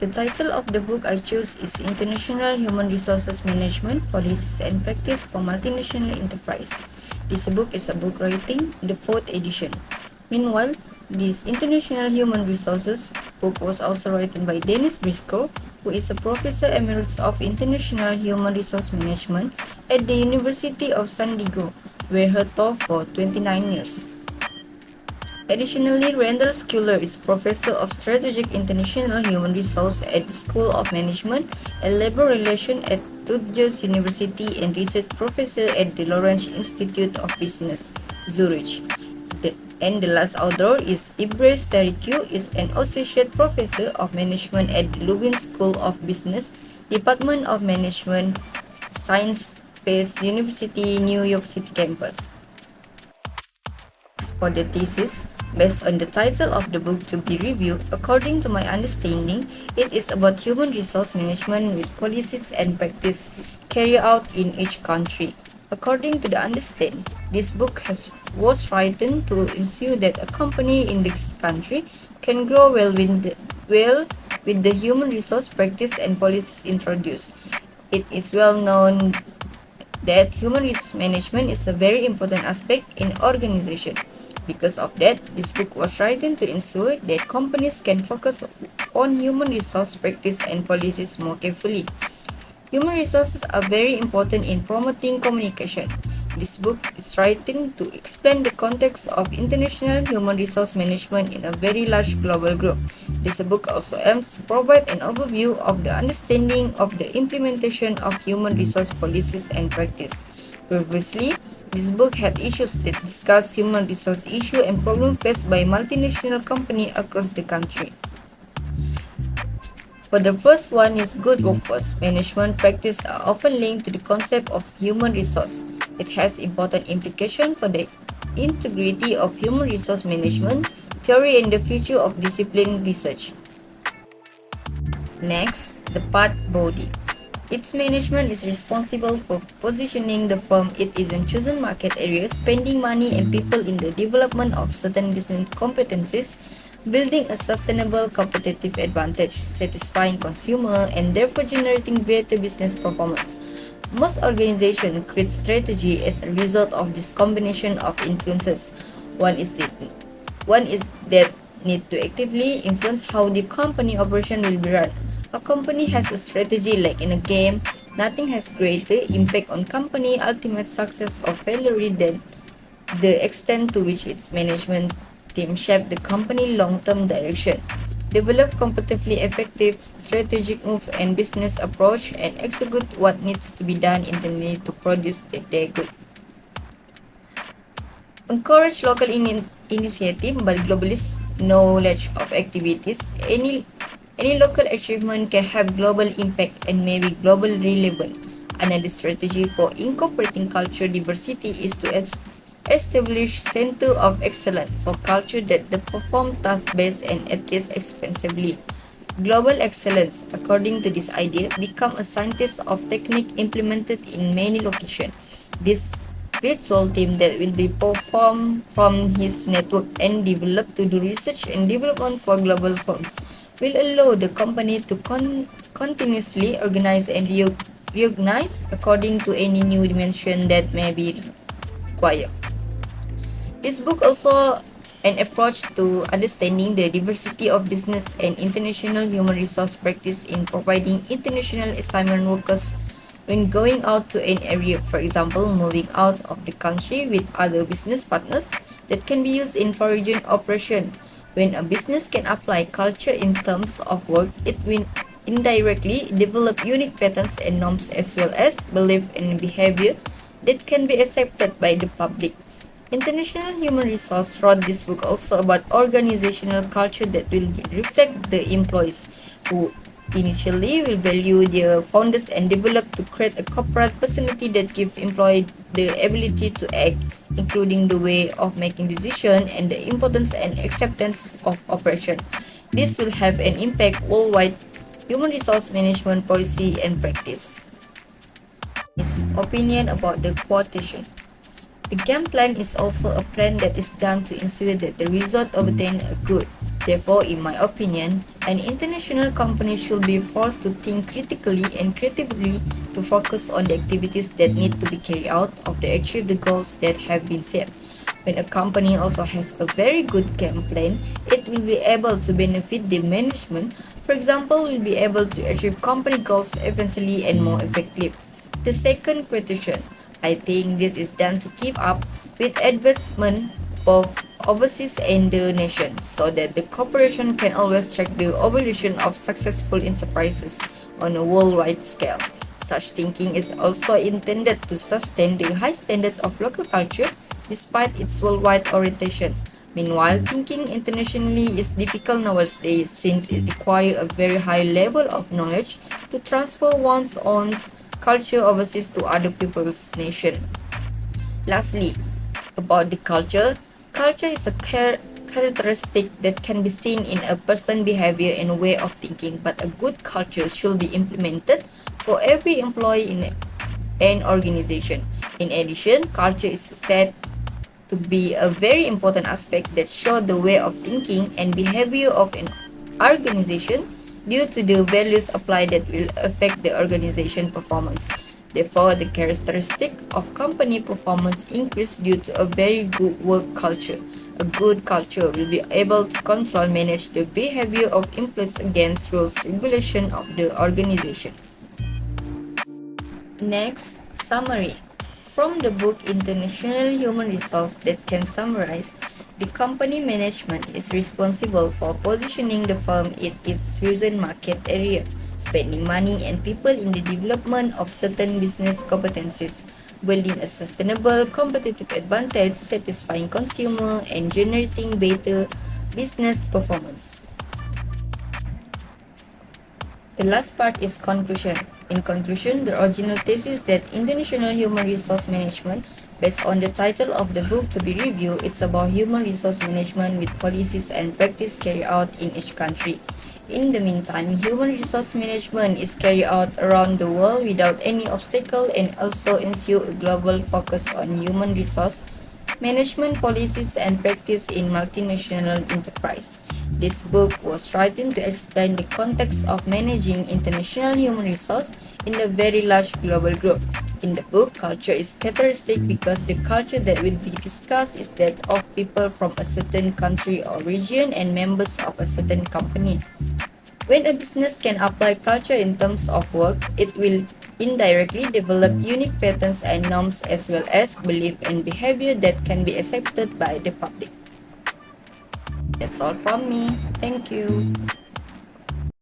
The title of the book I chose is International Human Resources Management Policies and Practice for Multinational Enterprise. This book is a book writing, the 4th edition. Meanwhile, this International Human Resources book was also written by Dennis Briscoe, who is a Professor Emeritus of International Human Resource Management at the University of San Diego, where he taught for 29 years. Additionally, Randall Sculler is Professor of Strategic International Human Resource at the School of Management and Labor Relations at Rutgers University and Research Professor at the Lawrence Institute of Business, Zurich. And the last author is Ibrahim Tariq, is an Associate Professor of Management at the Lubin School of Business, Department of Management, Science Space University, New York City campus. For the thesis, based on the title of the book to be reviewed, according to my understanding, it is about human resource management with policies and practice carried out in each country. According to the understanding, this book was written to ensure that a company in this country can grow well with the human resource practice and policies introduced. It is well known that human resource management is a very important aspect in organization. Because of that, this book was written to ensure that companies can focus on human resource practice and policies more carefully. Human resources are very important in promoting communication. This book is written to explain the context of international human resource management in a very large global group. This book also aims to provide an overview of the understanding of the implementation of human resource policies and practice. Previously, this book had issues that discuss human resource issue and problems faced by multinational companies across the country. For the first one is good workforce management practice are often linked to the concept of human resource. It has important implications for the integrity of human resource management theory and the future of discipline research. Next, the part body. Its management is responsible for positioning the firm it is in chosen market areas, spending money and people in the development of certain business competencies, building a sustainable competitive advantage, satisfying consumer, and therefore generating better business performance. Most organizations create strategy as a result of this combination of influences. One is that need to actively influence how the company operation will be run. A company has a strategy like in a game. Nothing has greater impact on company ultimate success or failure than the extent to which its management team shape the company long-term direction, develop competitively effective strategic move and business approach, and execute what needs to be done internally to produce their good. Encourage local initiative but globalist knowledge of activities. Any local achievement can have global impact and may be globally relevant. Another strategy for incorporating cultural diversity is to establish center of excellence for culture that perform task-based and at least expensively. Global excellence, according to this idea, become a scientist of technique implemented in many locations. This virtual team that will be performed from his network and developed to do research and development for global firms will allow the company to continuously organize and reorganize according to any new dimension that may be required. This book also an approach to understanding the diversity of business and international human resource practice in providing international assignment workers when going out to an area, for example, moving out of the country with other business partners that can be used in foreign operation. When a business can apply culture in terms of work, it will indirectly develop unique patterns and norms as well as belief and behavior that can be accepted by the public. International Human Resource wrote this book also about organizational culture that will reflect the employees who initially will value their founders and develop to create a corporate personality that gives employees the ability to act, including the way of making decisions and the importance and acceptance of operation. This will have an impact worldwide human resource management policy and practice. His opinion about the quotation. The game plan is also a plan that is done to ensure that the result obtained are good. Therefore, in my opinion, an international company should be forced to think critically and creatively to focus on the activities that need to be carried out to achieve the goals that have been set. When a company also has a very good game plan, it will be able to benefit the management. For example, will be able to achieve company goals eventually and more effectively. The second question, I think this is done to keep up with advancement both overseas and the nation, so that the corporation can always track the evolution of successful enterprises on a worldwide scale. Such thinking is also intended to sustain the high standard of local culture despite its worldwide orientation. Meanwhile, thinking internationally is difficult nowadays since it requires a very high level of knowledge to transfer one's own culture overseas to other people's nation. Lastly, about the culture, culture is a characteristic that can be seen in a person's behavior and way of thinking, but a good culture should be implemented for every employee in an organization. In addition, culture is said to be a very important aspect that shows the way of thinking and behavior of an organization due to the values applied that will affect the organization performance. Therefore, the characteristic of company performance increase due to a very good work culture. A good culture will be able to control and manage the behavior of employees against rules regulation of the organization. Next, summary. From the book International Human Resource that can summarize, the company management is responsible for positioning the firm in its chosen market area, spending money and people in the development of certain business competencies, building a sustainable competitive advantage, satisfying consumer, and generating better business performance. The last part is conclusion. In conclusion, the original thesis that international human resource management, based on the title of the book to be reviewed, it's about human resource management with policies and practice carried out in each country. In the meantime, human resource management is carried out around the world without any obstacle and also ensure a global focus on human resource management policies and practice in multinational enterprise. This book was written to explain the context of managing international human resource in a very large global group. In the book, culture is characteristic because the culture that will be discussed is that of people from a certain country or region and members of a certain company. When a business can apply culture in terms of work, it will indirectly develop unique patterns and norms as well as belief and behavior that can be accepted by the public. That's all from me. Thank you.